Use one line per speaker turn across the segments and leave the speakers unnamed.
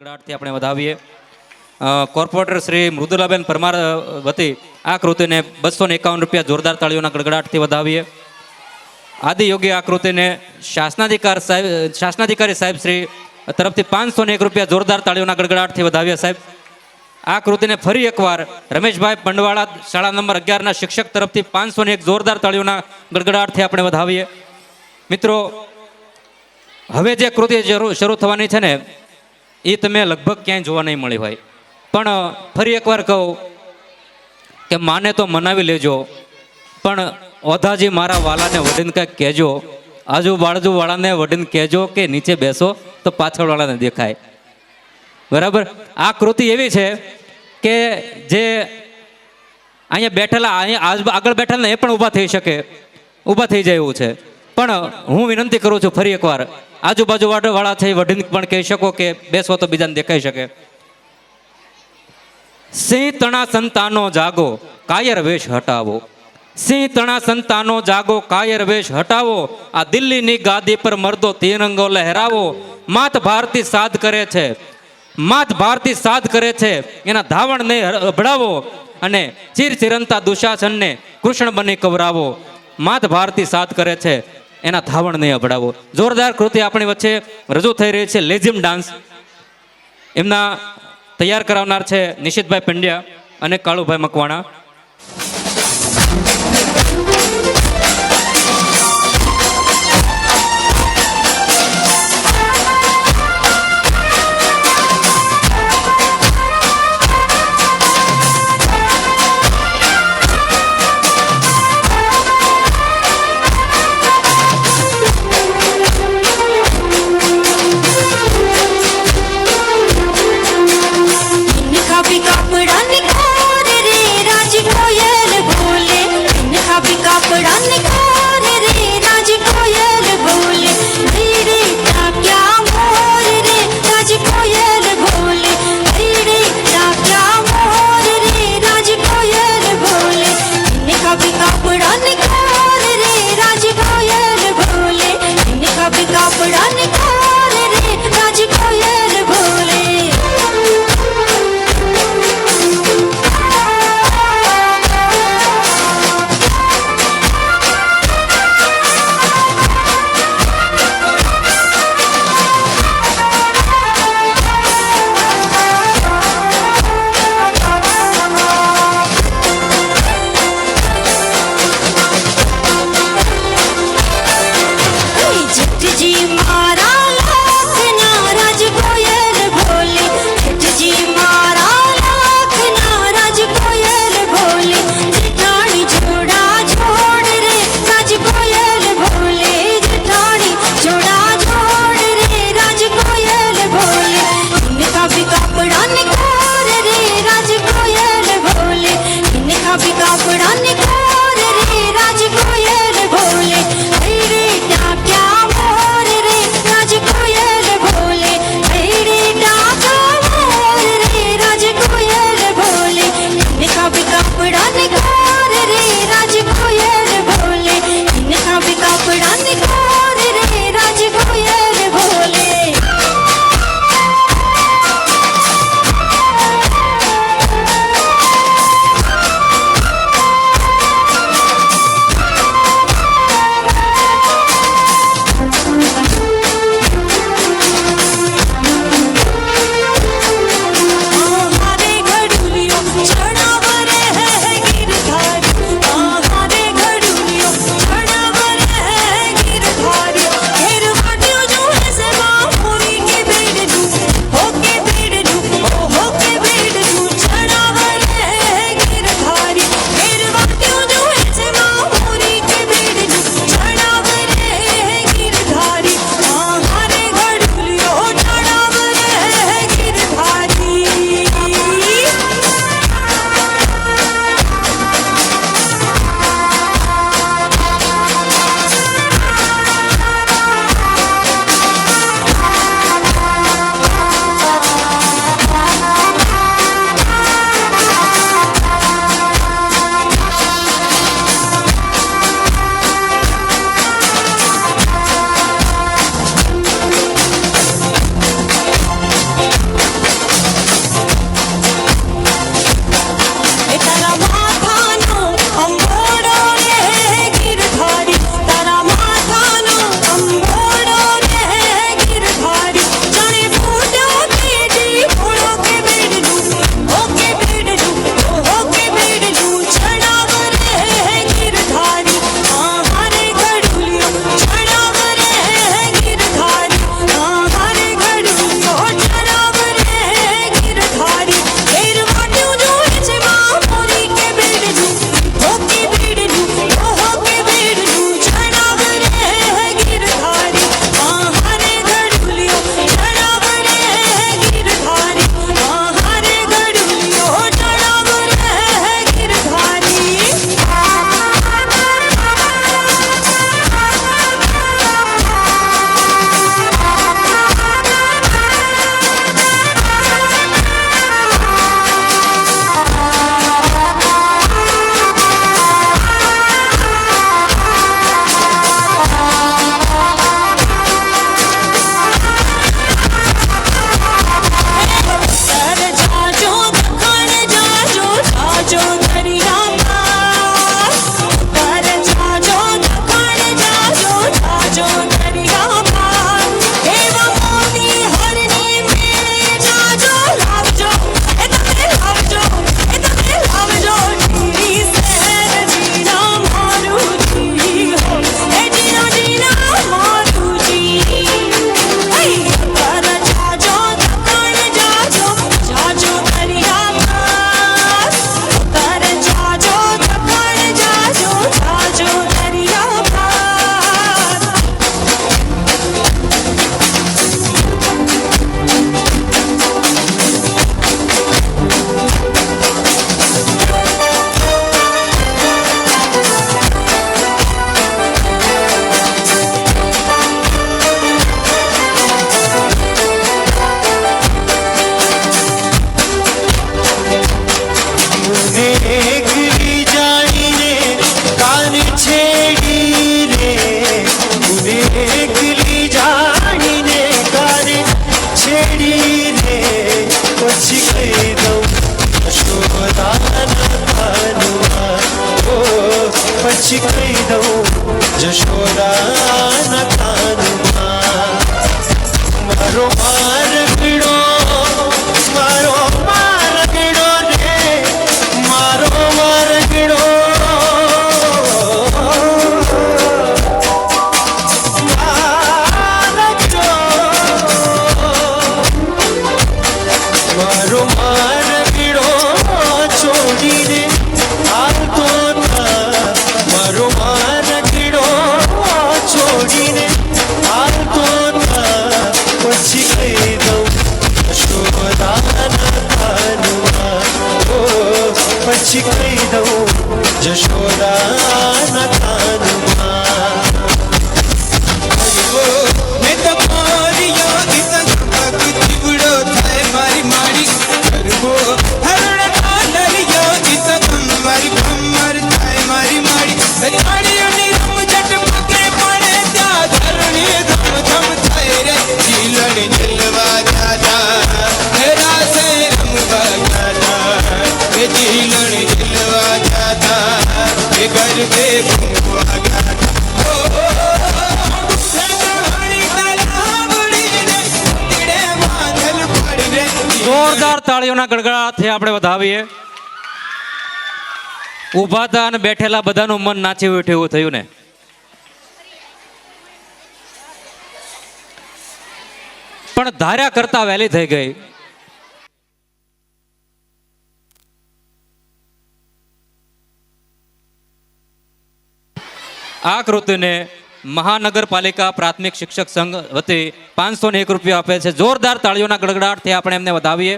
ગડાટથી આપણે વધાવીએ કોર્પોરેટર શ્રી મૃદુલાબેન પરમાર વતી આ કૃતિને 251 રૂપિયા જોરદાર તાળીઓના ગડગડાટથી વધાવીએ. આદિયોગી આ કૃતિને શાસનાધિકારી સાહેબ શ્રી તરફથી 501 રૂપિયા જોરદાર તાળીઓના ગડગડાટથી વધાવીએ. સાહેબ આ કૃતિને ફરી એકવાર રમેશભાઈ પંડવાળા શાળા નંબર 11ના શિક્ષક તરફથી 501 જોરદાર તાળીઓના ગડગડાટથી આપણે વધાવીએ. મિત્રો, હવે જે કૃતિ શરૂ થવાની છે ને એ તમે લગભગ ક્યાંય જોવા નહીં મળી હોય, પણ ફરી એકવાર કહું કે માને તો મનાવી લેજો, પણ ઓધાજી મારા વાલાને વડીને કંઈક કહેજો, આજુબાજુવાળાને વડીને કહેજો કે નીચે બેસો તો પાછળવાળાને દેખાય. બરાબર? આ કૃતિ એવી છે કે જે અહીંયા બેઠેલા આગળ બેઠેલા એ પણ ઊભા થઈ શકે, ઊભા થઈ જાય એવું છે. પણ હું વિનંતી કરું છું ફરી એકવાર આજુબાજુ વાળા છે વડીને પણ કહી શકો કે બેસો તો બીજાને દેખાઈ શકે. સિંહ તણા સંતાનો જાગો કાયર વેશ હટાવો, સિંહ તણા સંતાનો જાગો કાયર વેશ હટાવો, આ દિલ્હીની ગાદી પર મર્દો તિરંગો લહેરાવો. માત ભારતી સાધ કરે છે, માત ભારતી સાધ કરે છે, એના ધાવણને અભડાવો અને ચિરચિરંતા દુશાસનને કૃષ્ણ બની કવરાવો. માત ભારતી સાધ કરે છે, એના ધાવણને અભડાવો. જોરદાર કૃતિ આપણી વચ્ચે રજૂ થઈ રહી છે. લેઝિમ ડાન્સ એમના તૈયાર કરાવનાર છે નિશિતભાઈ પંડ્યા અને કાળુભાઈ મકવાણા.
कपड़ा निकोर रे राज મારો માર ગીડો છોડીને આવતો થા મારો માર ગીડો છોડીને આવતો થા પછી કહી દઉં યશોદાના કાનમાં ઓ પછી કહી દઉં યશોદાના કાનમાં
મેં તો મારી યોગી તક જીવડો થાય મારી મારી કરવો હરણા નરી યોગી તક મારી ભમર થાય મારી મારી તાળીઓની રમઝટ પકડે પડે ત્યાં ધરણી ધમ ધમ થાય રે જીલણ જલવા જાતા રાસે રમવા જાતા એ જીલણ જલવા જાતા એ ગરબે ઘૂમવા જાતા
જોરદાર તાળીઓના ગડગડાટથી આપણે વધાવીએ. ઊભા હતા અને બેઠેલા બધાનું મન નાચી ઉઠ્યું એવું થયું ને. પણ ધાર્યા કરતા વહેલી થઈ ગઈ. આ કૃતિને મહાનગરપાલિકા પ્રાથમિક શિક્ષક સંઘ વતી 501 રૂપિયા આપે છે. જોરદાર તાળીઓના ગડગડાટથી આપણે એમને વધાવીએ.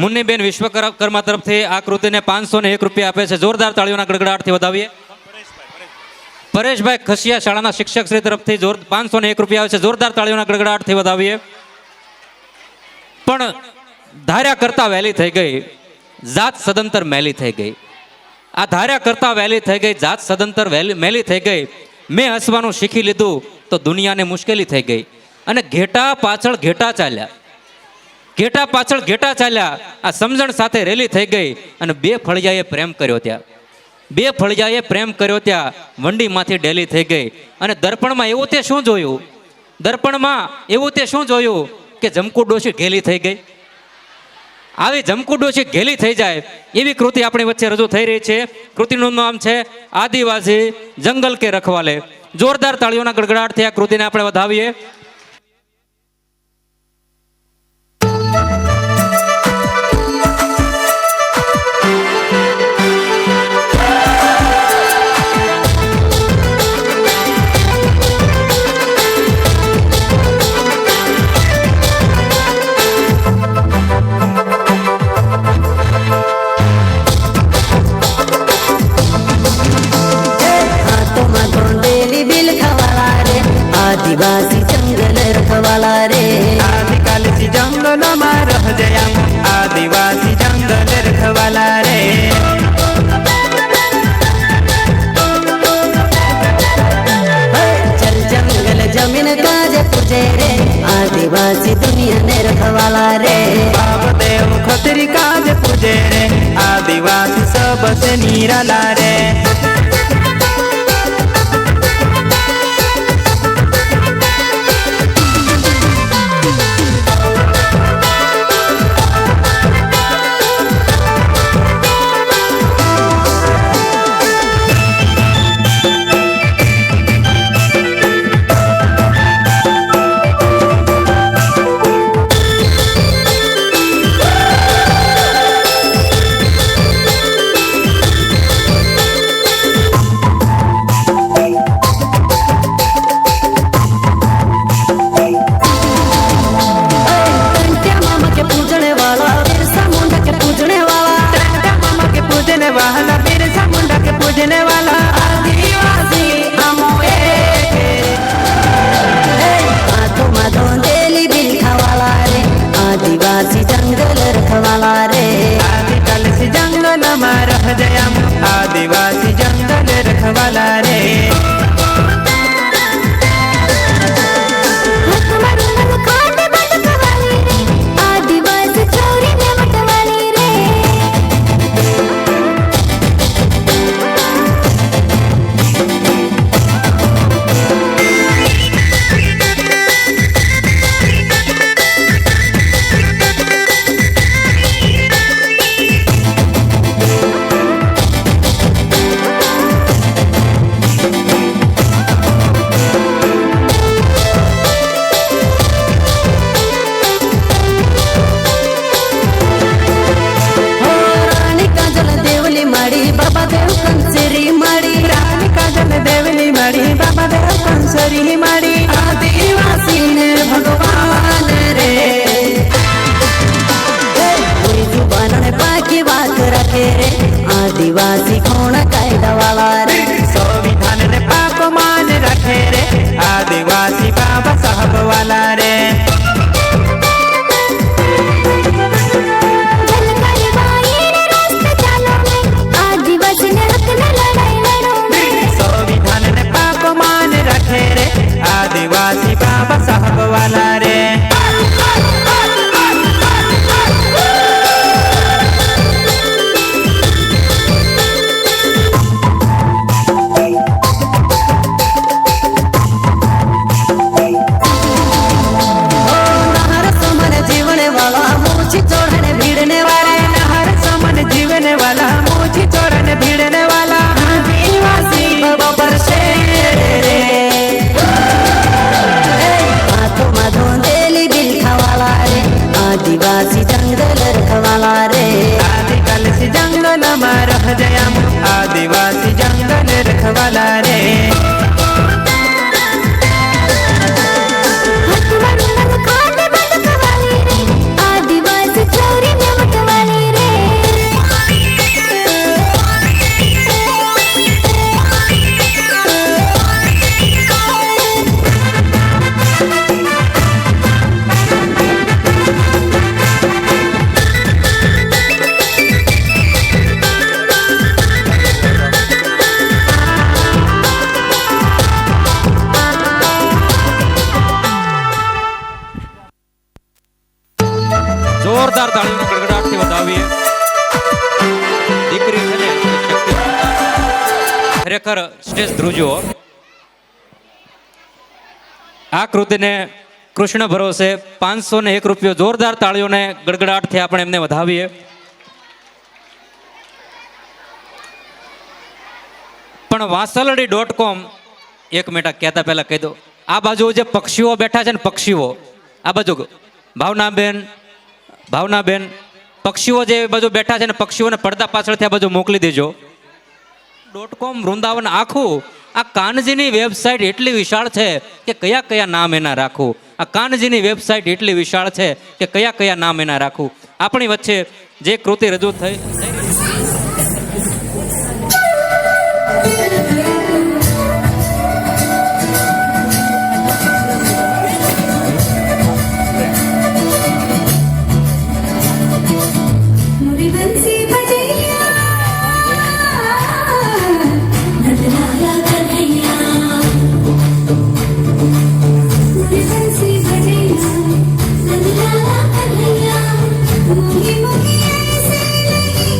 મુન્નીબેન વિશ્વકર્મા તરફથી આ કૃતિને 501 રૂપિયા આપે છે. જોરદાર તાળીઓના ગડગડાટથી વધાવીએ. પરેશભાઈ ખસિયા શાળાના શિક્ષક શ્રી તરફથી 501 રૂપિયા આવે છે. જોરદાર તાળીઓના ગડગડાટથી વધાવીએ. પણ ધાર્યા કરતા વહેલી થઈ ગઈ, જાત સદંતર મેલી થઈ ગઈ. આ ધાર્યા કરતા વહેલી થઈ ગઈ, જાત સદંતર મેલી થઈ ગઈ. મેં હસવાનું શીખી લીધું તો દુનિયાને મુશ્કેલી થઈ ગઈ. અને ઘેટા પાછળ ઘેટા ચાલ્યા, ઘેટા પાછળ ઘેટા ચાલ્યા. આ સમજણ સાથે રેલી થઈ ગઈ. અને બે ફળિયાએ પ્રેમ કર્યો ત્યાં, બે ફળિયાએ પ્રેમ કર્યો ત્યાં વંડીમાંથી ડેલી થઈ ગઈ. અને દર્પણમાં એવું તે શું જોયું, દર્પણમાં એવું તે શું જોયું કે જમકુ ડોશી ઘેલી થઈ ગઈ. આવી જમકુ ડોશી ઘેલી થઈ જાય એવી કૃતિ આપણી વચ્ચે રજૂ થઈ રહી છે. કૃતિનું નામ છે આદિવાસી જંગલ કે રખવાલે. જોરદાર તાળીઓના ગડગડાટથી આ કૃતિને આપણે વધાવીએ.
આદિવાસી જંગલ રખવાલા રે,
આદિકાલથી જંગલોમાં રહ જયા, આદિવાસી જંગલ રખવાલા રે.
ચલ જંગલ જમીન કાજ પૂજે રે, આદિવાસી દુનિયાને રખવાલા રે.
બાબદેવ ખત્રી કાજ પૂજે રે, આદિવાસી સબસે નિરાલા રે. आदिवासी बाबा साहब वाला रे।
नहर समन जीवन वाला मूछी चोड़ने भिड़ने वाला
नहर समन जीवने वाला मूछी चोरन भिड़ने वाला आदिवासी
बाबा पर शेरे हाथों में धोंदेली बिलखा वाला रे आदिवासी जंगल रखवाला रे
आदिकाल से जंगल में रह जया आदिवासी जंगल रखवाला रे।
आदिवासी चोरी नमक वाली रे
જોરદાર તાળીઓના ગડગડાટથી વધાવીએ દીકરી છે ને એ શક્તિ ખરેખર સ્ટેજ ધ્રુજો આ કૃતિને કૃષ્ણ ભરોસે 501 રૂપિયો જોરદાર તાળીઓને ગડગડાટથી આપણે એમને વધાવીએ। પણ વાસલડી.com 1 મિનિટ કહેતા પહેલા કહી દો આ બાજુ જે પક્ષીઓ બેઠા છે ને પક્ષીઓ આ બાજુ ભાવનાબેન પક્ષીઓ જે બાજુ બેઠા છે ને પક્ષીઓને પડદા પાછળથી આ બાજુ મોકલી દેજો। .com વૃંદાવન આખું આ કાનજીની વેબસાઇટ એટલી વિશાળ છે કે કયા કયા નામ એના રાખું। આ કાનજીની વેબસાઇટ એટલી વિશાળ છે કે કયા કયા નામ એના રાખું। આપણી વચ્ચે જે કૃતિ રજૂ થઈ
मुरी बंसी बजैया नंदलाला कन्हैया मुरी बंसी बजैया नंदलाला कन्हैया मुगी मुगी ऐसे नहीं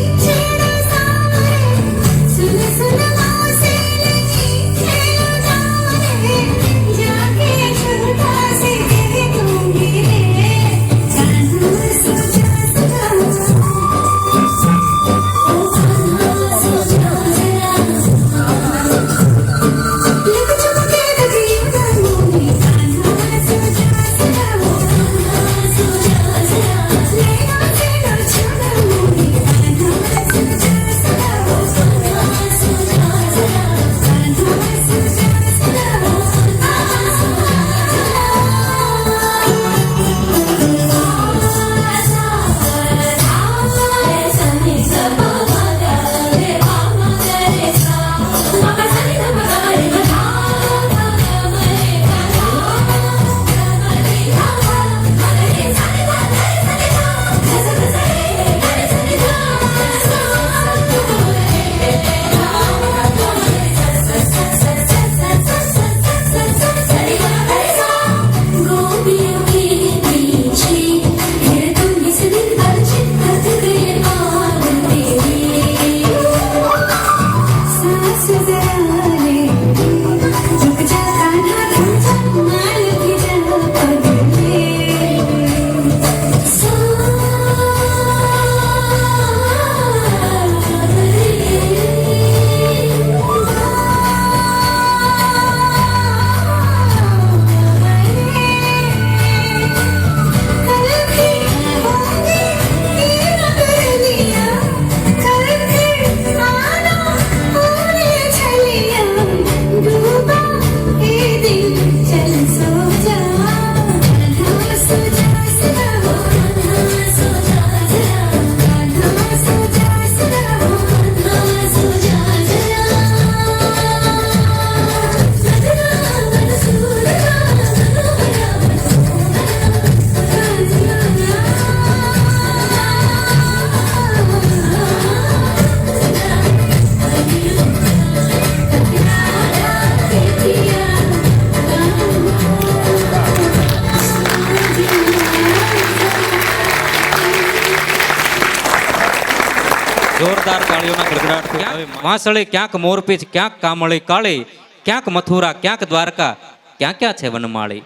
જોરદાર તાળીઓના ગડગડાટથી હવે વાંસળી ક્યાંક મોરપીંછ, ક્યાંક કામળી કાળી, ક્યાંક મથુરા, ક્યાંક દ્વારકા, ક્યાં ક્યાં છે વનમાળી.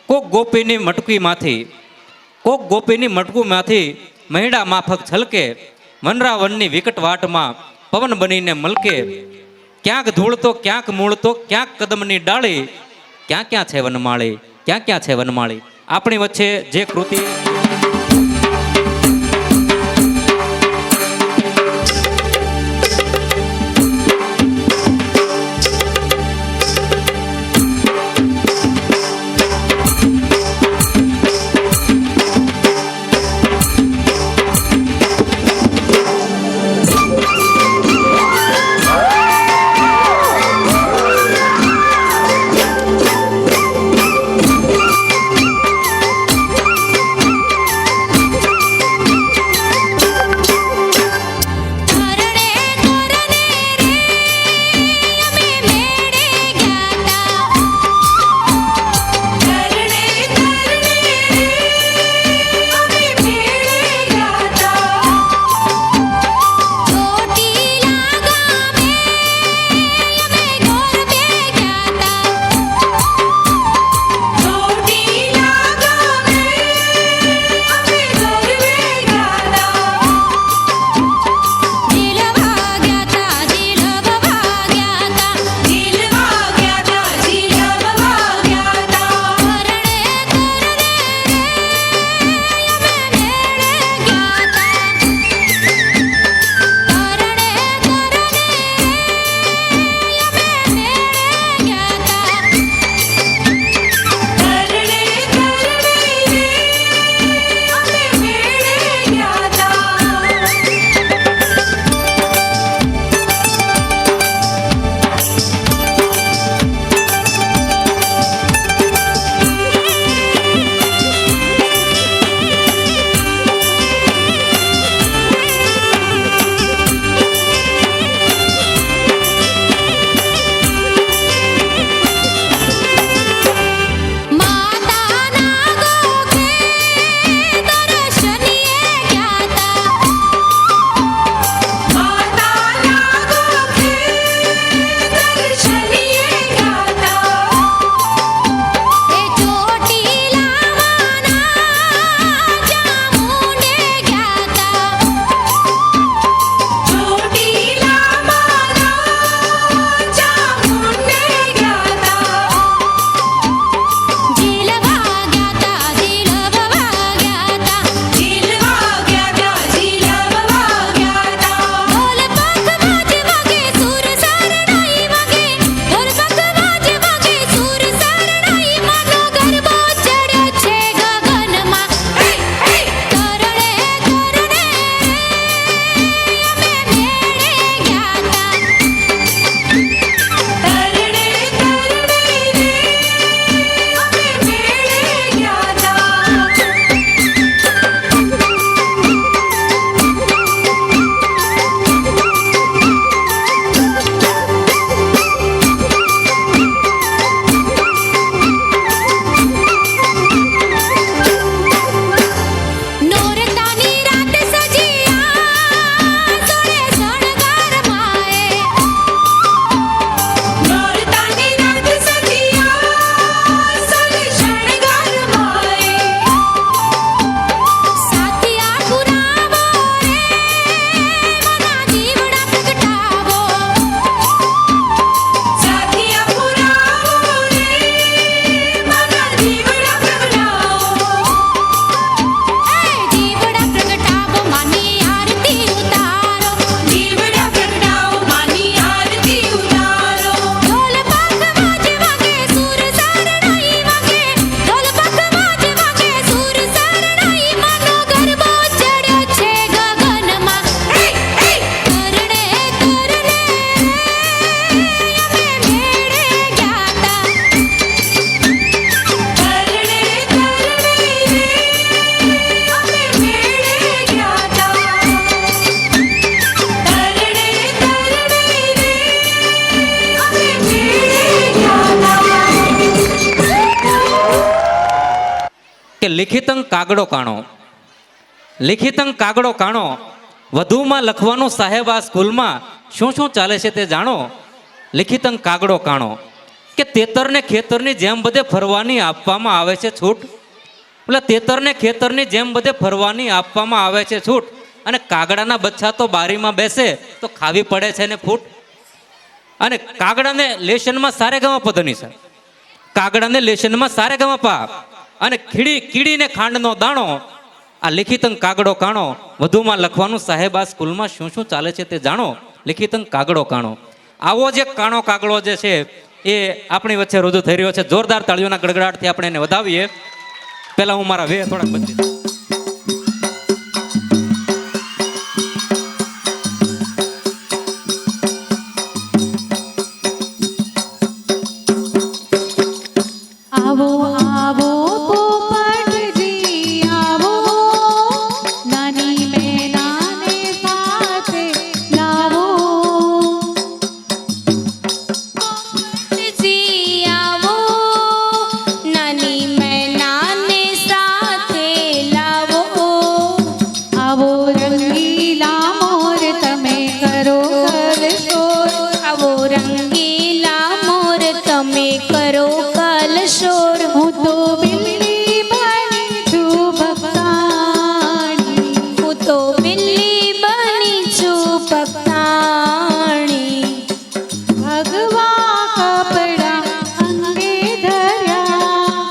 કોક ગોપીની મટકુમાંથી મહિડા માફક છલકે, વનરા વનની વિકટ વાટમાં પવન બનીને મલકે. ક્યાંક ધૂળ તો ક્યાંક મૂળ તો ક્યાંક કદમની ડાળી, ક્યાં ક્યાં છે વનમાળી, ક્યાં ક્યાં છે વનમાળી. આપણી વચ્ચે જે કૃતિ કે લિખિતંગ કાગડો કાણો, લિખિતંગ કાગડો કાણો, વધુમાં લખવાનું સાહેબ આ સ્કૂલમાં શું શું ચાલે છે તે જાણો. લિખિત અંક કાગડો કાણો કે તેતરને ખેતરની જેમ બધે ફરવાની આપવામાં આવે છે છૂટ. એટલે તેતરને ખેતરની જેમ બધે ફરવાની આપવામાં આવે છે છૂટ. અને કાગડાના બચ્ચા તો બારીમાં બેસે તો ખાવી પડે છે ને ફૂટ. અને કાગડાને લેશનમાં સારે ગમા પધની છે. કાગડાને લેશનમાં સારે ગમા પા. અને કીડીને ખાંડનો દાણો. આ લિખિત અંક કાગડો કાણો. વધુમાં લખવાનું સાહેબ આ સ્કૂલમાં શું શું ચાલે છે તે જાણો. લિખિત અંક કાગડો કાણો. આવો જે કાણો કાગડો જે છે એ આપણી વચ્ચે રજૂ થઈ રહ્યો છે. જોરદાર તાળીઓના ગડગડાટથી આપણે એને વધાવીએ. પહેલા હું મારા વે થોડાક બદલી
આવો આવો પોપટજી આવો નાની મેનાને સાથે લાવો
પોપટજી આવો નાની મેનાને સાથે લાવો
આવો રંગીલા મોર તમે કરો કલશોર
આવો રંગીલા મોર તમે કરો કલશોર
હું તો બિલ્લી બની છું ભક્તાણી
હું તો બિલ્લી બની છું પગતાણી
ભગવા કપડા અંગે ધર્યા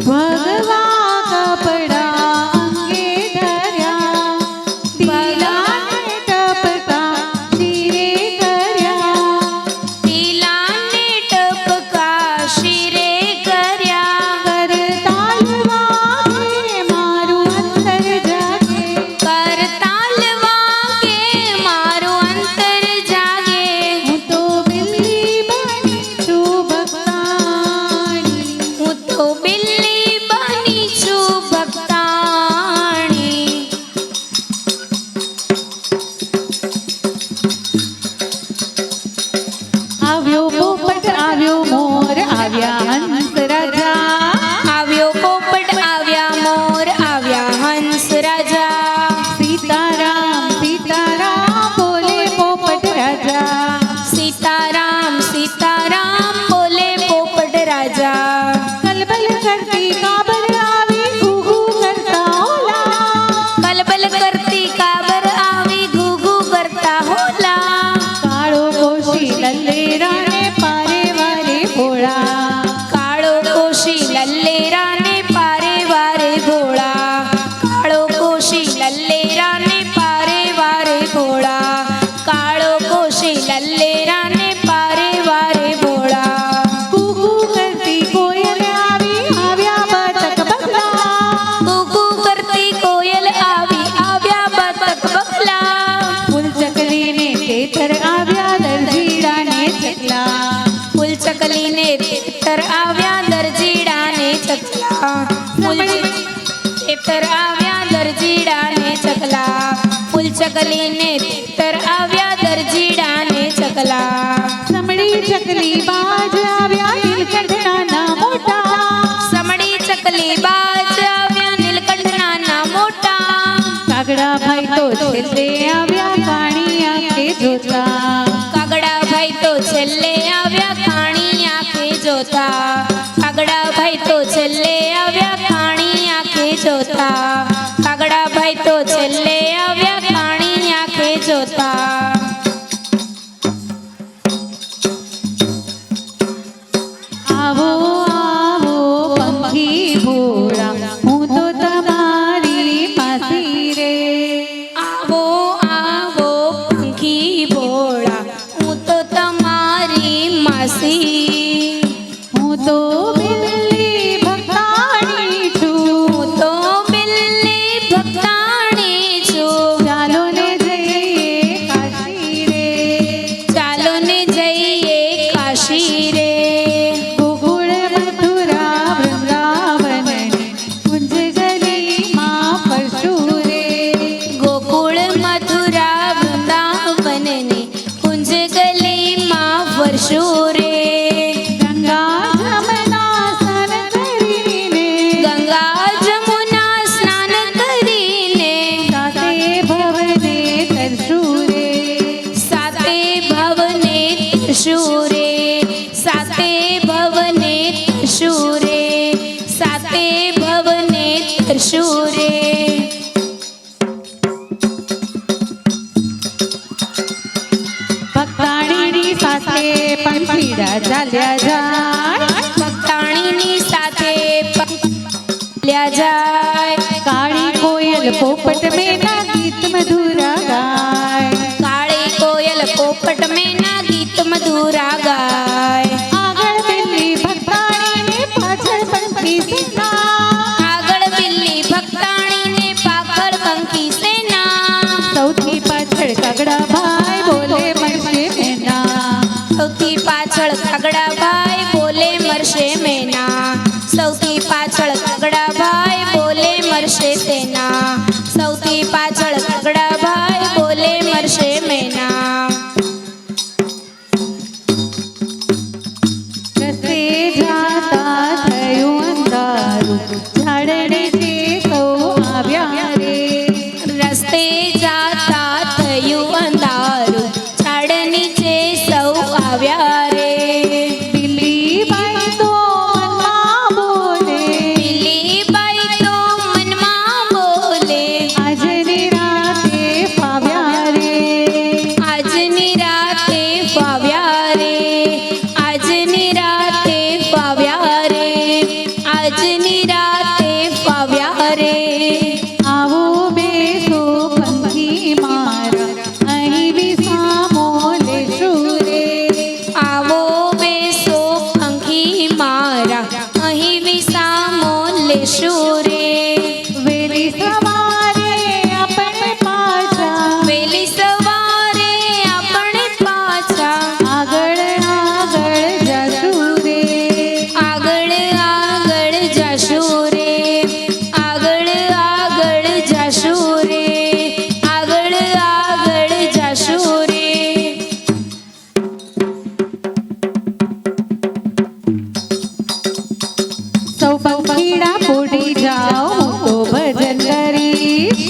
ભગવા કપડા અંગે ધર્યા તિલાને ટપકા શિરે કર્યા
તિલાને ટપકા શિરે કર્યા
કરતાલ વાગે મારું અંતર જાગે
કરતાલ વાગે મારું અંતર જાગે
હું તો બિલ્લી બની છું ભક્તાણી
હું તો બિલ્લી બની છું ભક્તાણી
આવ્યો પોપટ આવ્યો મોર આવ્યા હંસ રાજા
આવ્યો પોપટ આવ્યા મોર આવ્યા હંસ રાજા
સીતારામ સીતારામ બોલે પોપટ રાજા
સીતારામ સીતારામ બોલે પોપટ રાજા
કલબલ કરતી કાબર આવી ઘૂઘુ કરતા ઓલા
કલબલ કરતી કાબર આવી ઘૂઘુ કરતા હોલા
કાળો કોશી લલ્લેરાને પારે વારે ભોળા
કાળો કોશી લલ્લેરાને પારે વારે ભોળા કાળો કોશી લલ્લેરાને પારે વારે ભોળા કાળો કોશી લલ્લેરાને પારે વારે ભોળા
ઘૂઘુ કરતી કોયલ આવી આવ્યા બતક બગલા
કૂકુ કરતી કોયલ આવી આવ્યા બતક બગલા
ફૂલ ચકલીને તેતર આવ્યા દરજીડાને ચકલા
ફૂલ ચકલીને તેતર આવ્યા દરજીડાને ચકલા ફૂલ તેતર આવ્યા દરજીડાને ચકલા ફૂલ ચકલીને તેતર આવ્યા દરજીડાને ચકલા
સમડી ચકલી બાજ આવ્યા નીલકંઠના મોટા
સમડી ચકલી બાજ આવ્યા નીલકંઠ નાના મોટા
કાગડા ભાઈ તો છેલ્લે આવ્યા કાણી આંખે જોતા
કાગડા ભાઈ તો છેલ્લે આવ્યા કાણી આંખે જોતા કાગડા ભાઈ તો છેલ્લે આવ્યા કાણી આંખે જોતા કાગડા ભાઈ તો છેલ્લે આવ્યા કાણી આંખે જોતા
આવો આવો પંખી ભોળા હું તો તમારી પાસી રે
આવો આવો પંખી ભોળા હું તો તમારી માસી
હું તો બિલ્લી ભક્તાણી છું
હું તો બિલ્લી ભક્તાણી છું
ચાલો ને જઈએ કાશી રે
ચાલો ને જઈએ કાશી રે
ગોકુળ મથુરા વૃંદાવન કુંજ ગલીમાં ફરશું રે
ગોકુળ મથુરા વૃંદાવનની કુંજ ગલીમાં વર્ષો રે
ગંગા જમના ચાલ્યા જાય
ભક્તાણીની સાથે લ્યા જાય
કાળી કોયલ પોપટ મેના ગીત મધુરા ગાય
કાળી કોયલ પોપટ મેના ગીત મધુરા ગાય
આગળ બિલ્લી ભક્તાણીને પાછળ પંખી સેના
આગળ બિલ્લી ભક્તાણીને પાછળ પંખી સેના
સૌથી પાછળ કાગડા ભાઈ બોલે મળશે મેના
સૌથી પાછળ કાગડા ભાઈ બોલે મરશે મેના સૌથી પાછળ કાગડા ભાઈ બોલે મરશે તેના સૌથી પાછળ કાગડા ભાઈ બોલે મરશે મેના
રસ્તે જાતા થયું અંધારું ઝાડ નીચે સૌ આવ્યા રે
રસ્તે જાતા થયું અંધારું ઝાડ નીચે સૌ આવ્યા રે
બિલ્લી બાઈ તો મનમાં બોલે
બિલ્લીબાઈ તો મનમાં બોલે
આજની રાતે ફાવ્યા રે
આજની રાતે ફાવ્યા રે આજની રાતે ફાવ્યા રે આજની રાતે ફાવ્યા રે
આવો બેસો પંખી મારા અહીં વિસામો લેશું રે
આવો બેસો પંખી મારા અહીં વિસામો લેશું રે
વેલી સવારે આપણે પાછા
વહેલી સવારે આપણે પાછા
આગળ આગળ જશું રે
આગળ આગળ જશું રે આગળ આગળ જશું રે આગળ આગળ જશું રે
સૌ પંખીડા પોડી જાઓ હું તો ભજન કરીશ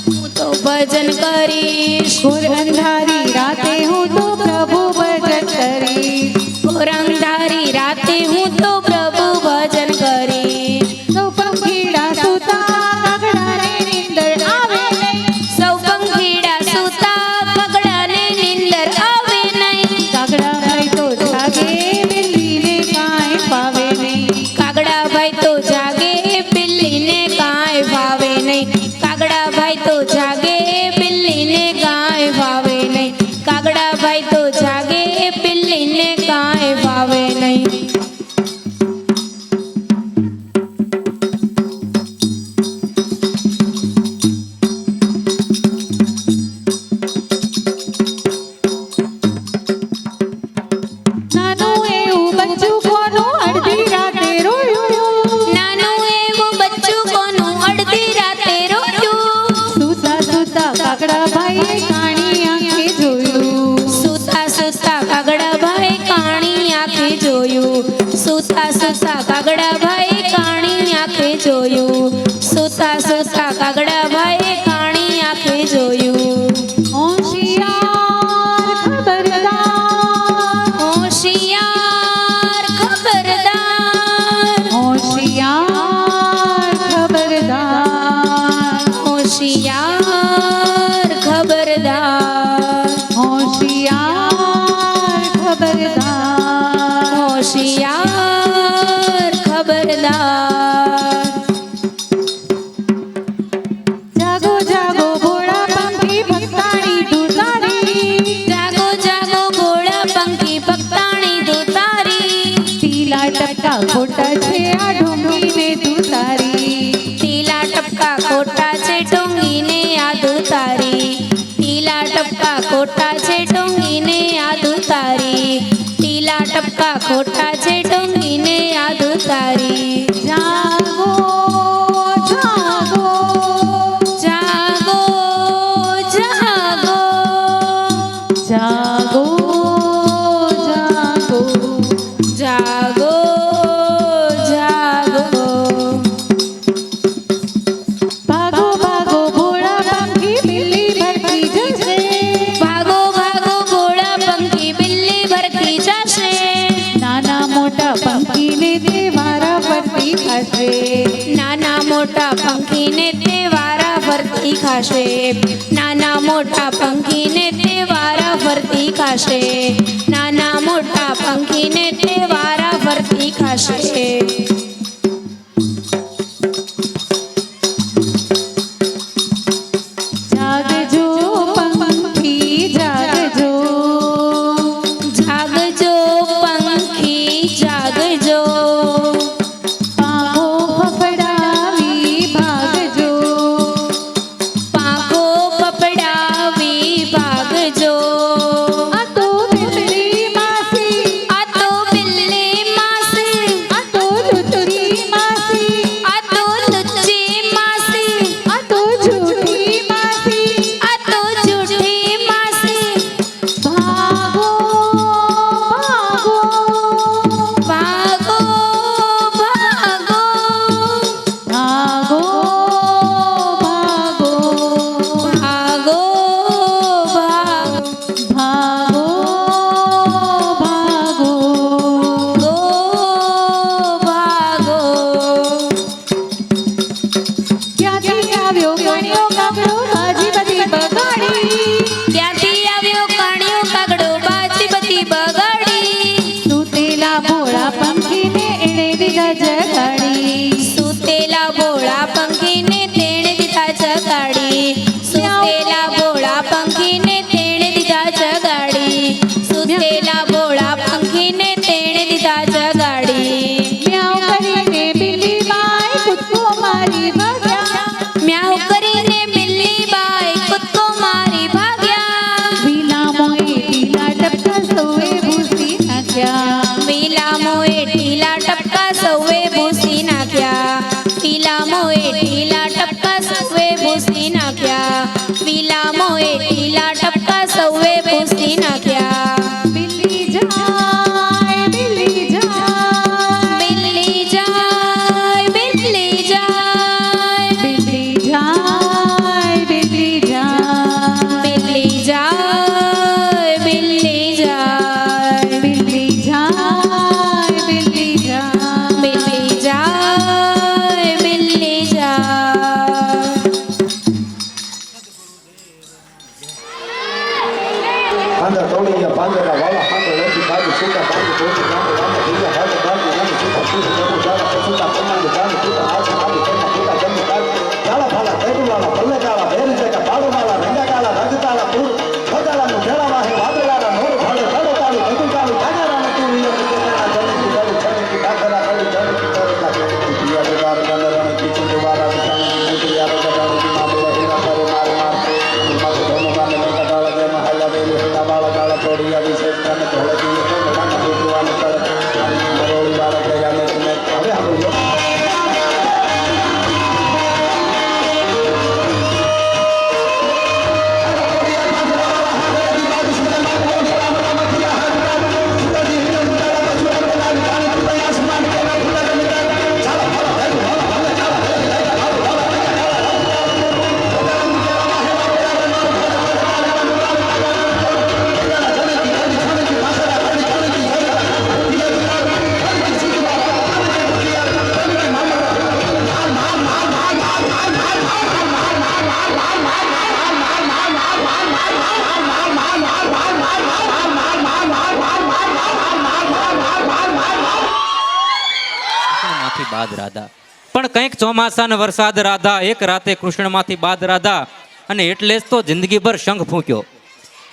હું તો ભજન કરીશ
ઘોર અંધારી રાતે હું તો પ્રભુ ભજન કરીશ
ઘોર અંધારી રાતે હું તો પ્રભુ ભજન કરીશ
સૌ પંખીડા સુતા કાગડાને નીંદર આવે નહીં
સૌ પંખીડા સૂતા કાગડાને નીંદર આવે નહીં
કાગડા ભાઈ તો જાગે બિલ્લીને કાંઈ ફાવે નહીં
કાગડા ભાઈ તો જાગે બિલ્લીને કાંઈ ભાવે નહીં કાગડા ભાઈ તો જાગે બિલ્લીને કાંઈ ભાવે નહીં કાગડા ભાઈ તો જાગે બિલ્લીને કાંઈ ભાવે નહીં
નાનું એવું બચ્ચું કોનું અડધી રાતે રોયું
નાનું એવું બચ્ચું કોનું અડધી રાતે રોયું
સુતા સુતા કાગડા ભાઈએ કાણી આંખે જોયું
સૂતા સૂતા કાગડા ભાઈ કાણી આંખે જોયું સૂતા સૂતા કાગડા ભાઈ કાણી આંખે જોયું સૂતા સૂતા કાગડા ભાઈ કાણી આંખે જોયું
હોશિયાર ખબરદાર
હોશિયાર ખબરદાર
હોશિયાર ખબરદાર
હોશિયાર ખબરદાર
હોશિયાર ખબરદાર
હોશિયાર ખબરદાર
જાગો જાગો ભોળા પંખી ભક્તાણી દુતારી
જાગો જાગો ભોળા પંખી ભક્તાણી દુતારી
તીલા ટપકા ખોટા છે આ ઢોંગીને દુતારી
તીલા ટપકા ખોટા છે ડોંગીને આદુ તારી તીલા ટપકા ખોટા છે ડોંગીને આદુ તારી તીલા ટપકા ખોટા છે ડોંગીને આદુ તારી
જાગો જાગો
જાગો જાગો
જાગો જાગો
જાગો જાગો
ભાગો ભાગો ભોળા પંખી બિલ્લી ભરતી જશે
ભાગો ભાગો ભોળા પંખી બિલ્લી ભરતી જશે
નાના મોટા પંખીને તે વારા ફરતી ખાશે
નાના મોટા પંખીને તે વારા ફરતી ખાશે નાના મોટા પંખીને તે વારા ફરતી ખાશે નાના મોટા પંખીને તે વારા ફરતી ખાશે
જાગજો પંખી જાગજો
જાગજો પંખી જાગજો
પાંખો ફફડાવી ભાગજો
પાંખો પપડાવી ભાગજો
આ તો બિલ્લી માસી
આ તો બિલ્લી માસી
આ તો લુચરી માસી
આ તો લુચ્ચી માસી
આ તો જૂઠી માસી
આ તો જૂઠી માસી
ભાગો ભાગો
ભાગો ભાગો
ભાગો ભાગો
ભાગો ભાગો
ભાગો ભાગો
ભાગો
ક્યાંથી આવ્યો કણિયો કાગડો બાજી બધી બગાડી
ક્યાંથી આવ્યો કાણિયો કાગડો બાજી બધી બગાડી
સૂતેલા ભોળા પંખીને એણે દીધા જગાડી
સૂતેલા ભોળા પંખીને તેણે દીધા જગાડી સૂતેલા ભોળા પંખીને તેણે દીધા જગાડી સૂતેલા ભોળા પંખીને તેણે દીધા જગાડી
મ્યાઉ કરીને બિલ્લી બાઈ કૂદકો મારી ભાગ્યા
મ્યાઉ કરીને બિલ્લી બાઈ કૂદકો મારી ભાગ્યા
વિલામોએ ઢીલા ટપકા સૌએ ભૂસી નાખ્યા
વિલામોએ ઢીલા ટપકા સૌએ ભૂસી નાખ્યા વિલામોએ ઢીલા ટપકા સૌએ ભૂસી નાખ્યા વિલામોએ ઢીલા ટપકા સૌએ ભૂસી નાખ્યા
બિલ્લી જાય બિલ્લી જાય
બિલ્લી જાય બિલ્લી જાય
બિલ્લી જાય બિલ્લી જાય
બિલ્લી જાય બિલ્લી જાય
બિલ્લી જાય બિલ્લી જાય
બિલ્લી જાય બિલ્લી જાય
પાંદડા તોડીયા પાંદડા વાળા પાંદડા લેતી કાઢી સુકા પાંદડા તોડી પાંદડા વાળા ભીયા હાથ કાઢી નામ સુકા પૂરી કરું જાળા સુકા પ્રમાણે જાણ સુકા હાથ કાઢી તેના સુકા જમી કાઢી જાળા ફાલા તેડુ વાળા પલ્લે કાળા બેરી જેકા પાડો વાળા રંગા કાળા રાજતાળા પૂર ખગાળાનું ખેડા વાહે વાદળાળા નોર ભાડે કાળો કાળી બધુ કાળી કાગરાના તું વિયો કેના જમી કાળી ચમી કાગરા કાળી જમી કરેલા પિયા બેગાર ગંદરાને કિચન વાળા વિચારી મોટી યાર ગડાડી મામલે હીરા કરે માર માર માથે ધોનો ગાને મેકા કાળા દે મહાલા દે હેડા વાળા કાળા તોડિયા વિશે તને ધોળે દી તો ગાના દુવાને કર મરોળી વાળા પ્રયાને તમે હવે આવો
કૃષ્ણમાંથી બાદ રાધા પણ કંઈક ચોમાસાનો વરસાદ રાધા એક રાતે કૃષ્ણમાંથી બાદ રાધા અને એટલે જ તો જિંદગીભર શંખ ફૂંક્યો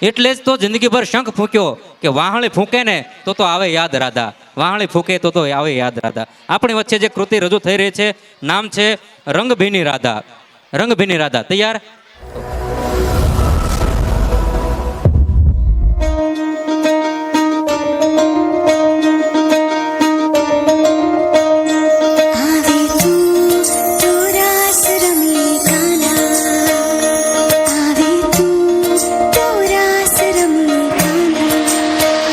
એટલે જ તો જિંદગીભર શંખ ફૂંક્યો કે વાહણી ફૂંકે ને તો આવે યાદ રાધા વાહણી ફૂંકે તો આવે યાદ રાધા આપણી વચ્ચે જે કૃતિ રજૂ થઈ રહી છે નામ છે રંગભીની રાધા રંગભીની રાધા તૈયાર
આવે તું રાસ રમે કાના આવે તું રાસ રમે કાના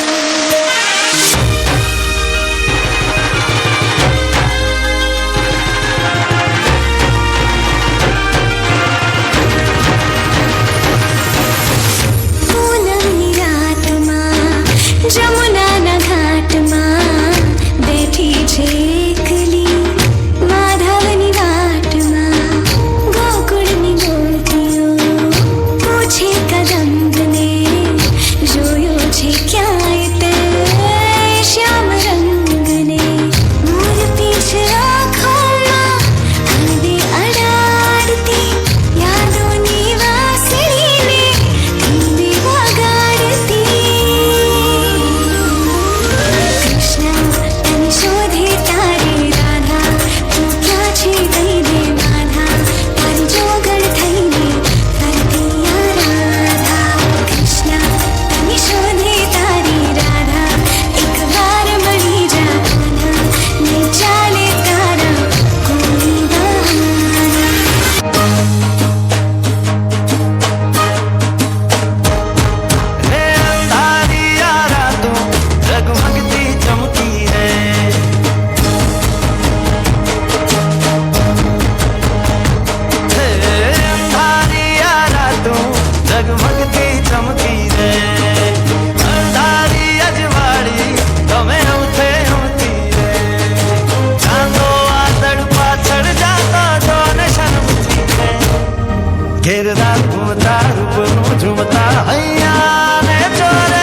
ઘેરદાર ઘૂમતા રૂપનું ઝૂમતા હૈયા ને ચોરે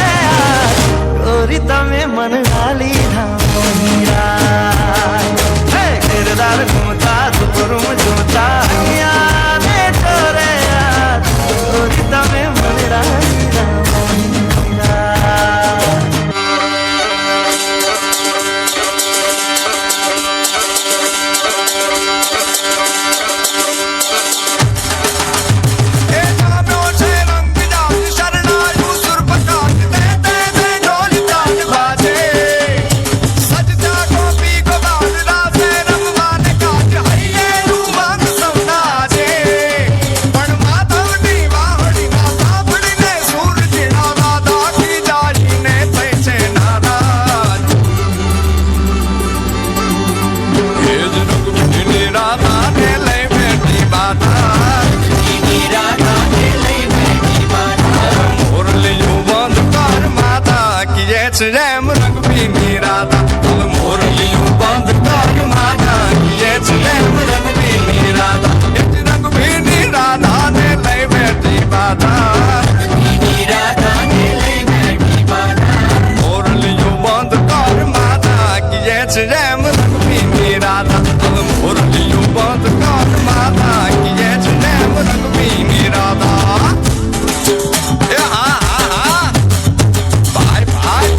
ગોરી તમે મન લીધા મોહીરા હે ઘેરદાર ઘૂમતા રૂપનું ઝૂમતા હૈયા ને ચોરે ગોરી તમે મન લીધા મોહીરા
રેમ રંગ ભીની રાધા તલ મોરલીયું બંધ કર માતા કિયે છે રેમ રંગ ભીની રાધા એ રંગ ભીની રાધા ને લઈ બેઠી બાધા ભીની રાધા ને લઈ બેઠી બાધા મોરલીયું બંધ કર માતા કિયે છે રેમ રંગ ભીની રાધા તલ મોરલીયું બંધ કર માતા કિયે છે રેમ રંગ ભીની રાધા એ હા હા હા બાય બાય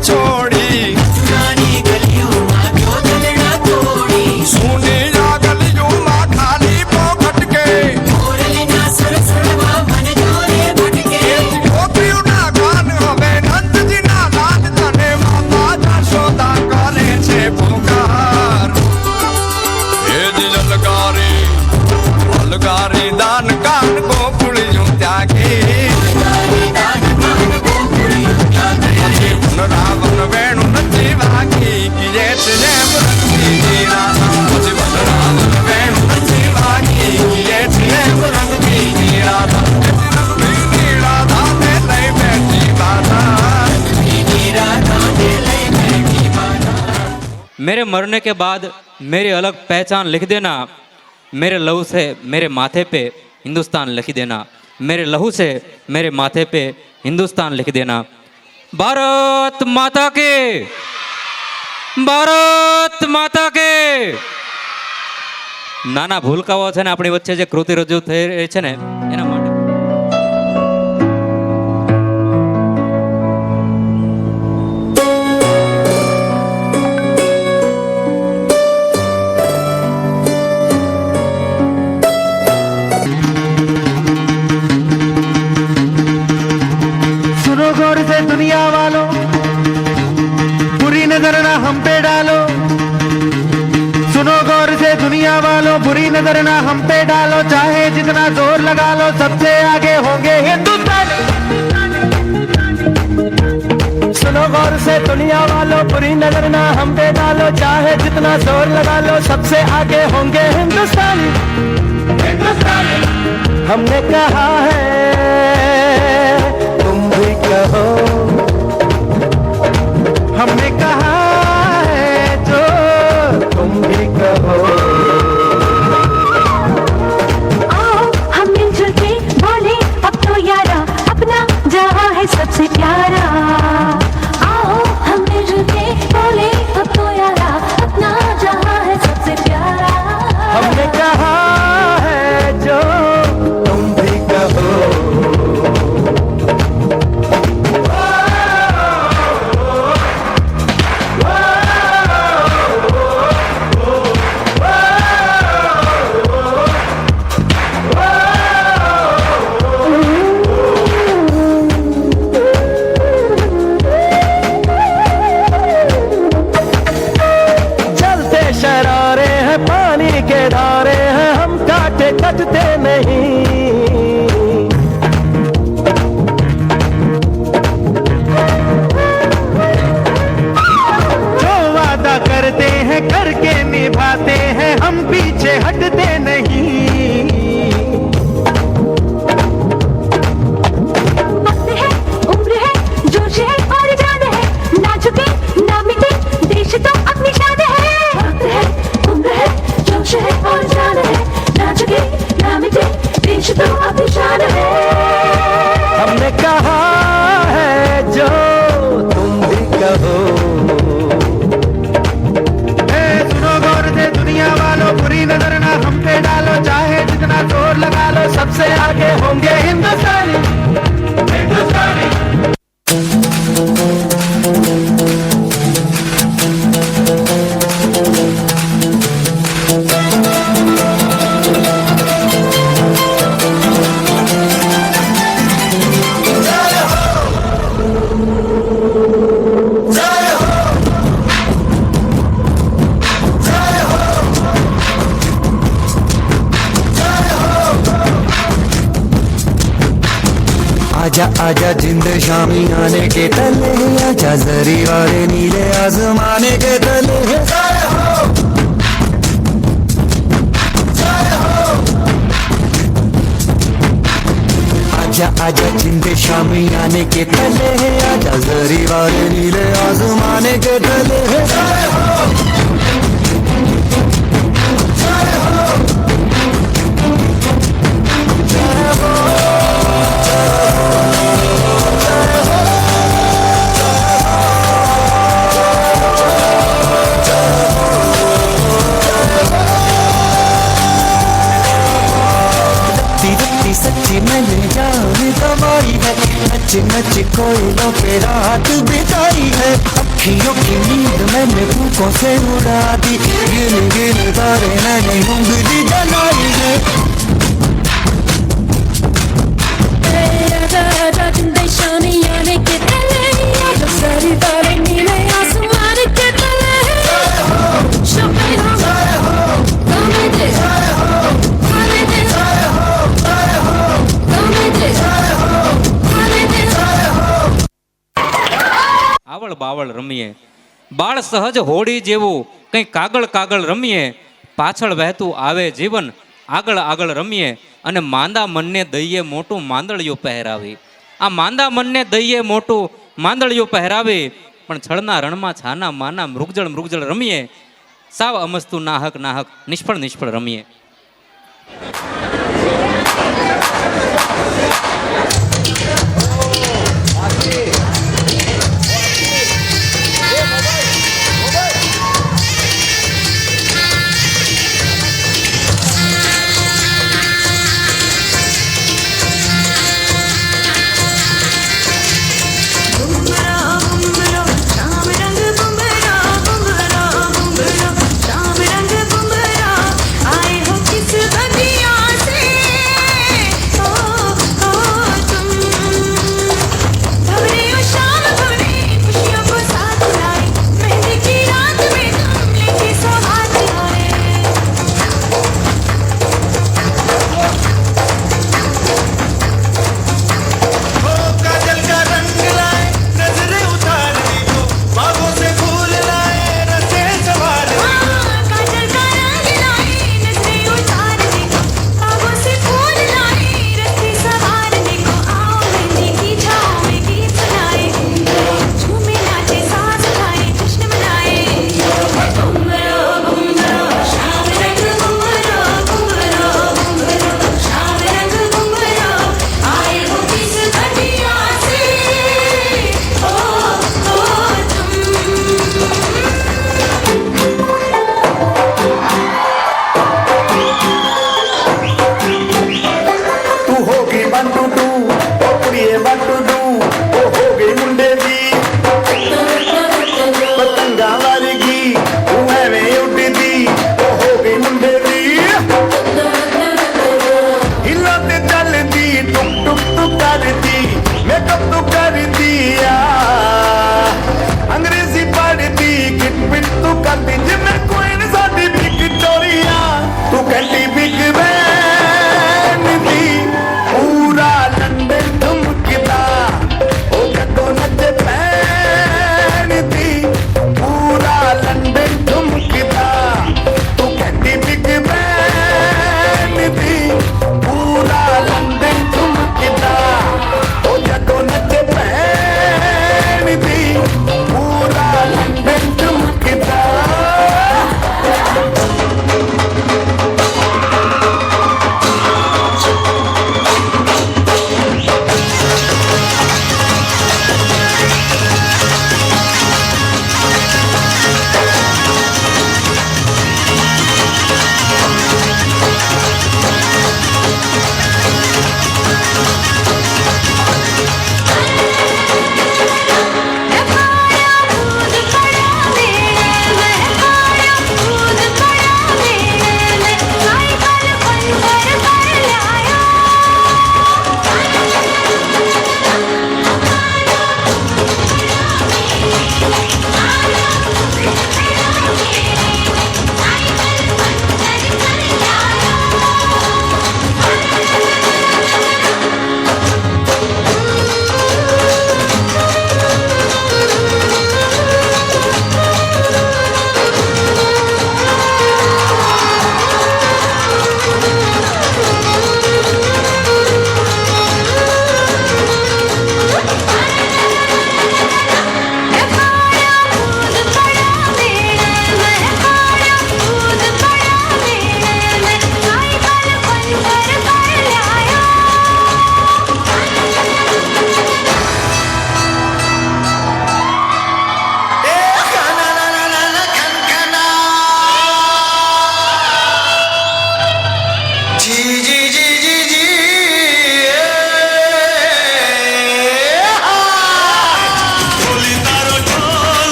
છોડી નાની ગલીઓમાં ક્યો દલડા તોડી સુની આ ગલીઓમાં ખાલી પોખટ કે મોરલીના સરસડવા મન જોરે ભટકે ગોપીઓના ગાન હવે નંદજીના ગાન તને માતા જશોદા કરે છે પુકાર એ જલગારી અલગારી દાન કાન ગોકુળિયું ત્યાગી રાવણ વેણુ નથી વાગી કિયે છે રેમ રંગી રાધા પછી રાવણ વેણુ નથી વાગી કિયે છે રેમ રંગી રાધા રંગી રાધા ને લઈ બેઠી બાધા રંગી રાધા ને લઈ બેઠી બાધા
मेरे मरने के बाद मेरी अलग पहचान लिख देना मेरे लहू से मेरे माथे पे हिंदुस्तान लिख देना मेरे लहू से मेरे माथे पे हिंदुस्तान लिख देना ભારત માતા કે ભારત માતા કે નાના ભૂલકાઓ છે ને આપણી વચ્ચે જે કૃતિ રજૂ થઈ રહી છે ને એના માટે
दुनिया वालों बुरी नजर ना हम पे डालो सुनो गौर से दुनिया वालों बुरी नजर ना हम पे डालो चाहे जितना जोर लगा लो सबसे आगे होंगे हिंदुस्तान सुनो गौर से दुनिया वालों बुरी नजर ना हम पे डालो चाहे जितना जोर लगा लो सबसे आगे होंगे हिंदुस्तान हमने कहा है तुम भी कहो हमने कहा है जो तुम भी कहो
आओ हम मिलजुल के बोले अब तो यारा अपना जहाँ है सबसे प्यारा आओ हम मिलजुल के बोले अब तो यारा अपना जहाँ है सबसे प्यारा
हमने कहा है जो तुम भी कहो सबसे आगे होंगे हिंदुस्तानी हिंदुस्तानी। आजा आजा जिंद शामी आने के तले, आजा जरी वाले नीले आसमाने के तले। आजा आजा जिंद शामी आने के तले, आजा जरी वाले नीले आसमाने के तले। सच्ची मैंने जान गवाई है, नच नच कोयलों पे रात बिताई है। अखियों की नींद मैंने फूकों से उड़ा दी, गिन गिन तारे मैंने उंगली जलाई है।
आजा आजा जिंदे शामी आने के तले, आजा सारी तारे नीले आसमान के तले। शोपे हो गमे दे खाने दे, गमे दे खाने दे।
આવળ બાવળ રમીએ, બાળ સહજ હોળી જેવું કંઈ કાગળ કાગળ રમીએ, પાછળ વહેતું આવે જીવન આગળ આગળ રમીએ, અને માંદા મનને દઈએ મોટું માંદળિયું પહેરાવી. આ માંદા મનને દઈએ મોટું માંદળિયું પહેરાવી, પણ છળના રણમાં છાના માના મૃગજળ મૃગજળ રમીએ, સાવ અમસ્તુ નાહક નાહક નિષ્ફળ નિષ્ફળ રમીએ.
शाम रंग बुमरा आए हो किस बगिया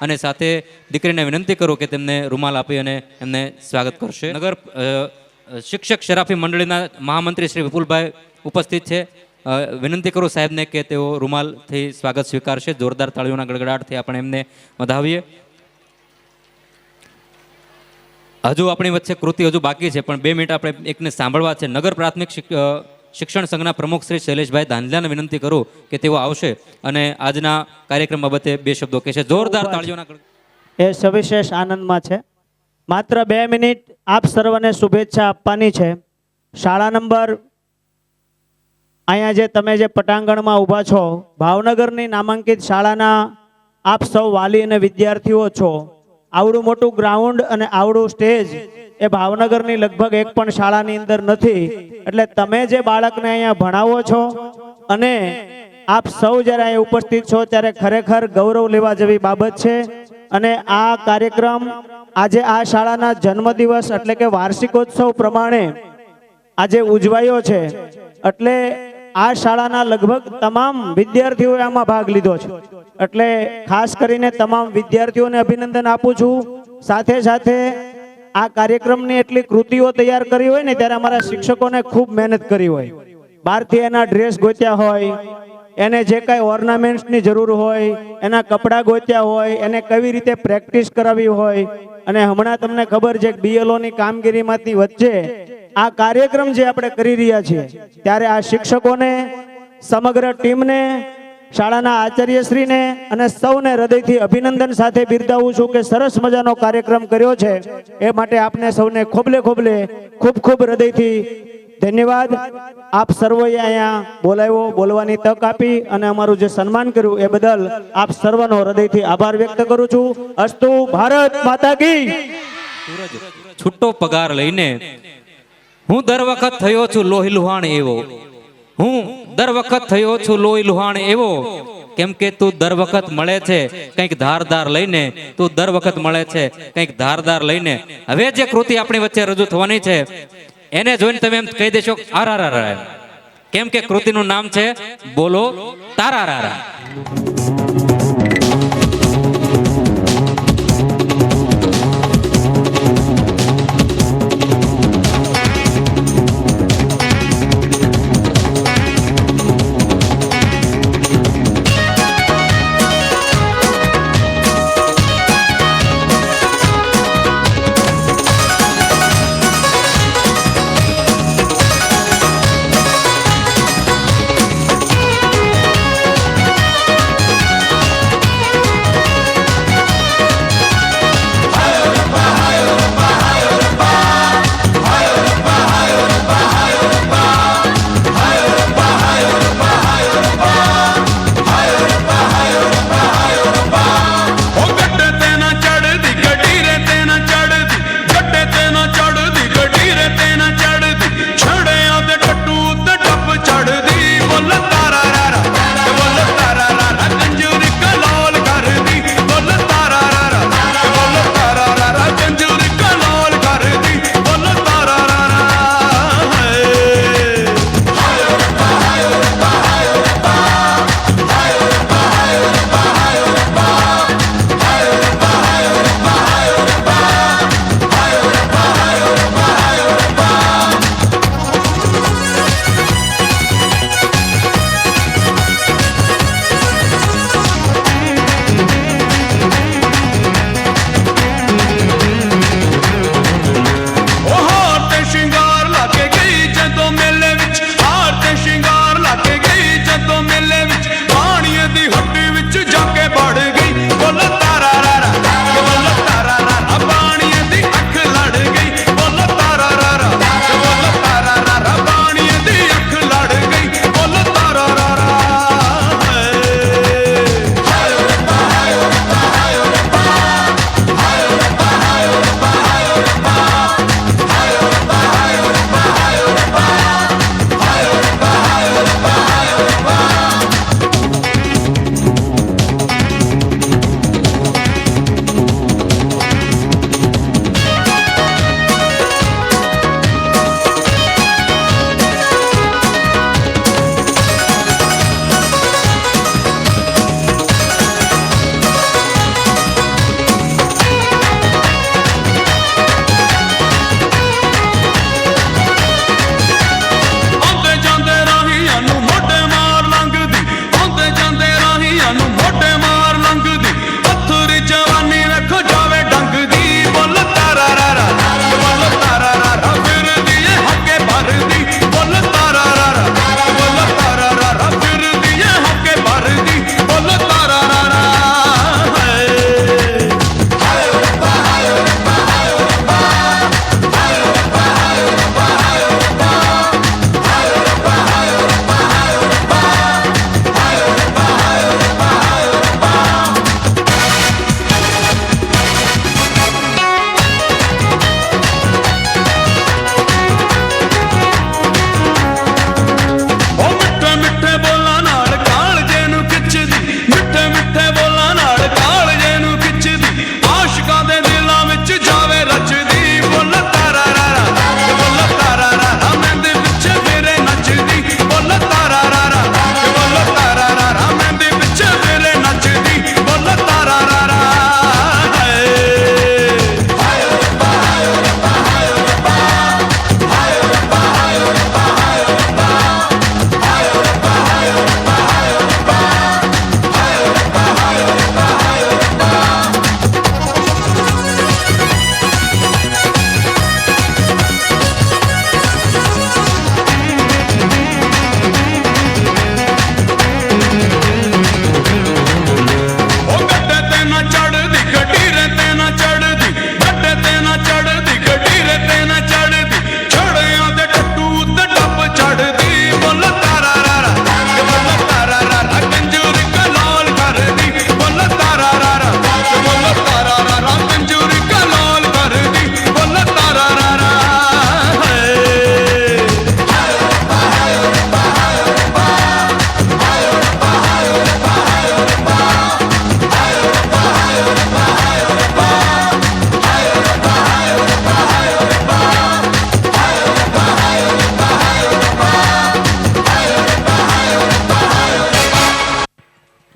અને સાથે દીકરીને વિનંતી કરું કે તેમને રૂમાલ આપી અને એમને સ્વાગત કરશે. નગર શિક્ષક શરાફી મંડળીના મહામંત્રી શ્રી વિપુલભાઈ ઉપસ્થિત છે. વિનંતી કરું સાહેબને કે તેઓ રૂમાલથી સ્વાગત સ્વીકારશે. જોરદાર તાળીઓના ગડગડાટથી આપણે એમને વધાવીએ. હજુ આપણી વચ્ચે કૃતિ હજુ બાકી છે, પણ 2 મિનિટ આપણે એકને સાંભળવા છે. નગર પ્રાથમિક શિક્ષણ સંઘના પ્રમુખ શ્રી શૈલેષભાઈ ધાંધલાને વિનંતી કરું કે તેઓ આવશે અને આજના કાર્યક્રમ બાબતે 2 શબ્દો કહેશે. જોરદાર તાળીઓના
એ સવિશેષ આનંદમાં છે. માત્ર 2 મિનિટ આપ સર્વને શુભેચ્છા આપવાની છે. શાળા નંબર અહીંયા જે તમે જે પટાંગણમાં ઊભા છો, ભાવનગરની નામાંકિત શાળાના આપ સૌ વાલી અને વિદ્યાર્થીઓ છો. આવડું મોટું ગ્રાઉન્ડ અને આવડું સ્ટેજ એ ભાવનગરની લગભગ એક પણ શાળાની અંદર નથી. એટલે તમે જે બાળકને અહીંયા ભણાવો છો અને આપ સૌ જ્યારે અહીંયા ઉપસ્થિત છો ત્યારે ખરેખર ગૌરવ લેવા જેવી બાબત છે. અને આ કાર્યક્રમ આજે આ શાળાના જન્મદિવસ એટલે કે વાર્ષિકોત્સવ પ્રમાણે આજે ઉજવાયો છે. એટલે આ શાળાના લગભગ તમામ વિદ્યાર્થીઓએ આમાં ભાગ લીધો છે. એટલે ખાસ કરીને તમામ વિદ્યાર્થીઓને અભિનંદન આપું છું. સાથે સાથે આ કાર્યક્રમની એટલી કૃતિઓ તૈયાર કરી હોય ને ત્યારે અમારા શિક્ષકોને ખૂબ મહેનત કરી હોય. બહારથી એના ડ્રેસ ગોત્યા હોય, એને જે કાંઈ ઓર્નામેન્ટ્સની જરૂર હોય, એના કપડાં ગોત્યા હોય, એને કેવી રીતે પ્રેક્ટિસ કરાવી હોય. અને હમણાં તમને ખબર છે કે BLOની કામગીરીમાંથી વચ્ચે આ કાર્યક્રમ જે આપણે કરી રહ્યા છીએ ત્યારે આ શિક્ષકોને, સમગ્ર ટીમને, શાળાના આચાર્યશ્રીને અને સૌને હૃદયથી અભિનંદન સાથે બિરદાવું છું કે સરસ મજાનો કાર્યક્રમ કર્યો છે. એ માટે આપને સૌને ખોબલે ખોબલે ખૂબ ખૂબ હૃદયથી ધન્યવાદ. આપ સર્વોએ અહીંયા બોલાવ્યો, બોલવાની તક આપી અને અમારું જે સન્માન કર્યું એ બદલ આપ સર્વનો હૃદયથી આભાર વ્યક્ત કરું છું. અસ્તુ ભારત માતા કી.
છૂટો પગાર લઈને હું દર વખત થયો છું લોહી લુહાણ એવો. હું દર વખત થયો છું લોહી લુહાણ એવો. કેમ કે તું દર વખત મળે છે કંઈક ધારદાર લઈને. તું દર વખત મળે છે કંઈક ધારદાર લઈને. હવે જે કૃતિ આપણી વચ્ચે રજૂ થવાની છે એને જોઈને તમે એમ કહી દેશો RRR. કેમ કે કૃતિનું નામ છે બોલો તારા રારા.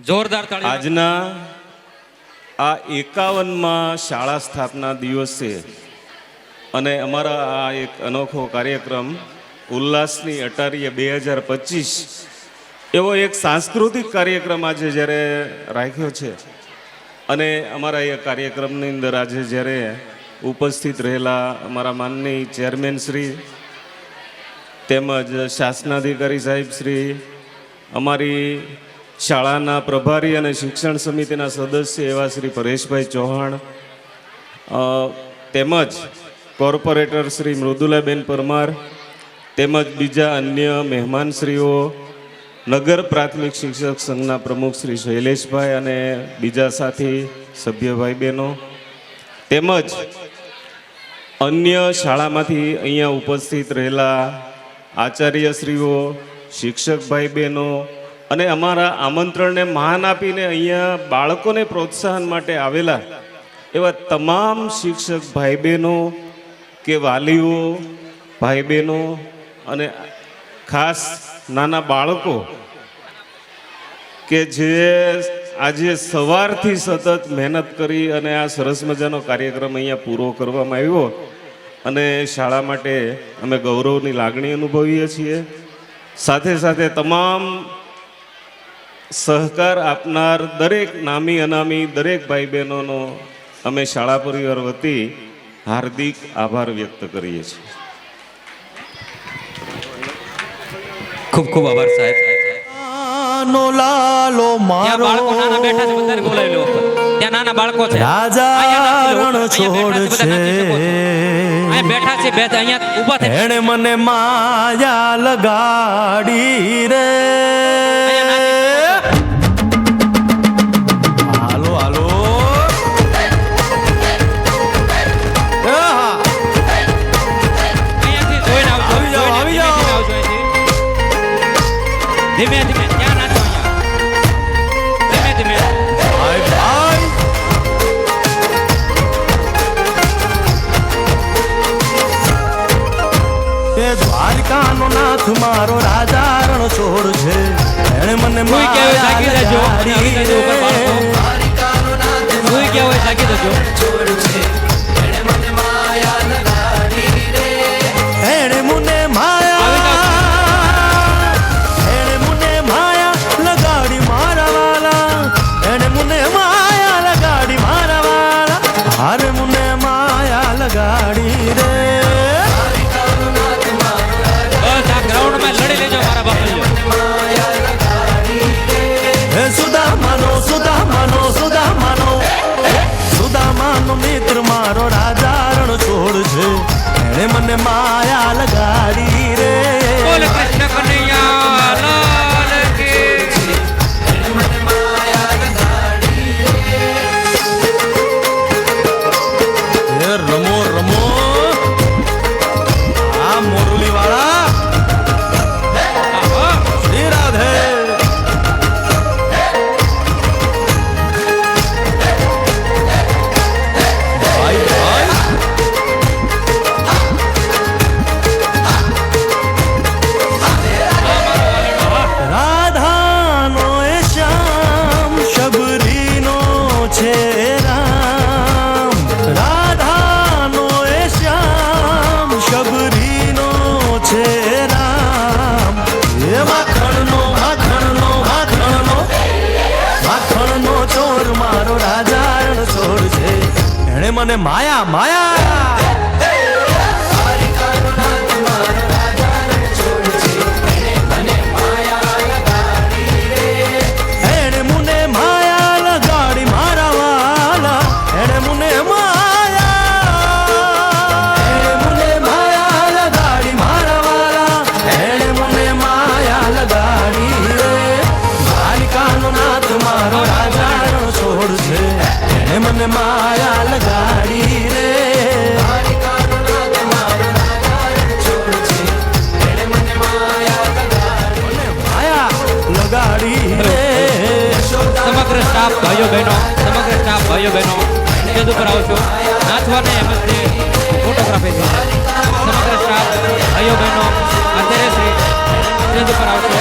જોરદાર તાળી.
આજના આ 51માં શાળા સ્થાપના દિવસે અને અમારા આ એક અનોખો કાર્યક્રમ ઉલ્લાસની અટારીએ 2025 એવો એક સાંસ્કૃતિક કાર્યક્રમ આજે જ્યારે રાખ્યો છે અને અમારા એ કાર્યક્રમની અંદર આજે જ્યારે ઉપસ્થિત રહેલા અમારા માનનીય ચેરમેન શ્રી તેમજ શાસનાધિકારી સાહેબ શ્રી, અમારી શાળાના પ્રભારી અને શિક્ષણ સમિતિના સદસ્ય એવા શ્રી પરેશભાઈ ચૌહાણ, તેમજ કોર્પોરેટર શ્રી મૃદુલાબેન પરમાર, તેમજ બીજા અન્ય મહેમાનશ્રીઓ, નગર પ્રાથમિક શિક્ષક સંઘના પ્રમુખ શ્રી શૈલેષભાઈ અને બીજા સાથી સભ્યભાઈ બહેનો, તેમજ અન્ય શાળામાંથી અહીંયા ઉપસ્થિત રહેલા આચાર્યશ્રીઓ, શિક્ષક ભાઈ બહેનો અને અમારા આમંત્રણને માન આપીને અહીંયા બાળકોને પ્રોત્સાહન માટે આવેલા એવા તમામ શિક્ષક ભાઈ બહેનો કે વાલીઓ ભાઈ બહેનો અને ખાસ નાના બાળકો કે જે આજે સવારથી સતત મહેનત કરી અને આ સરસ મજાનો કાર્યક્રમ અહીંયા પૂરો કરવામાં આવ્યો અને શાળા માટે અમે ગૌરવની લાગણી અનુભવીએ છીએ. સાથે સાથે તમામ સહકાર આપનાર દરેક નામી અનામી દરેક ભાઈ બહેનોનો અમે શાળા પરિવાર વતી હાર્દિક આભાર વ્યક્ત કરીએ છીએ.
ખૂબ ખૂબ આભાર સાહેબ.
લાલો
ત્યાં બાળકો નાના બેઠા છે, બધાને બોલાવી લો. ત્યાં નાના બાળકો છે,
રાજા રણ છોડ છે,
અહીંયા બેઠા છે, અહીંયા ઊભા થાય.
એણે મને માયા લગાડી રે. હાલો હાલો
અહીંયાથી જોઈને આવજો,
આવી જાઓ.
ધીમે ધીમે ત્યાં નાચો, અહીંયા ધીમે ધીમે.
ભાઈ ભાઈ એ દ્વારકાનો નાથ મારો રાજા રણ છોડ છે, એણે મને
કોઈ કહેવાય જાગી રહેજો અને આવી જજો ઉપર બાળકો. કોઈ કહેવાય જાગી રહેજો.
એણે મને માયા એણે મને માયા લગાડી મારા વાલા, એણે મને માયા લગાડી મારા વાલા, હારે મને માયા લગાડી રે.
બસ આ ગ્રાઉન્ડમાં લડી લેજો મારા બાપલ્યો.
હે સુદામાનો સુદામાનો સુદામાનો સુદામાનો મિત્ર મારો રાજા રણ છોડ છે, એણે મને માયા લગાડી રે.
બોલ કૃષ્ણ કનૈયા લાલ કી.
હે રમો રમો આ મોરલી વાળા શ્રી રાધે. ભાઈ ભાઈ રાધાનો એ શ્યામ શબરીનો છે રામ, રાધાનો એ શ્યામ શબરીનો છે રામ. એ માખણનો માખણનો માખણનો માખણનો ચોર મારો રાજા રણ છોડ છે, એણે મને માયા માયા. એણે મને માયા લગાડી મારા વાલા, એણે મને માયા લગાડી મારા વાલા, એણે મને માયા લગાડી રે. દ્વારિકાનો નાથ મારો રાજા રણ છોડ છે, એણે મને માયા લગાડી રે. લગાડી રે.
સમગ્ર સ્ટાફ ભાઈઓ બહેનો, સમગ્ર સ્ટાફ ભાઈઓ બહેનો સ્ટેજ ઉપર આવશો. નાચવાને એમ જ ફોટોગ્રાફી છે. સમગ્ર સ્ટાફ ભાઈઓ બહેનો અત્યારે સ્ટેજ ઉપર આવશો.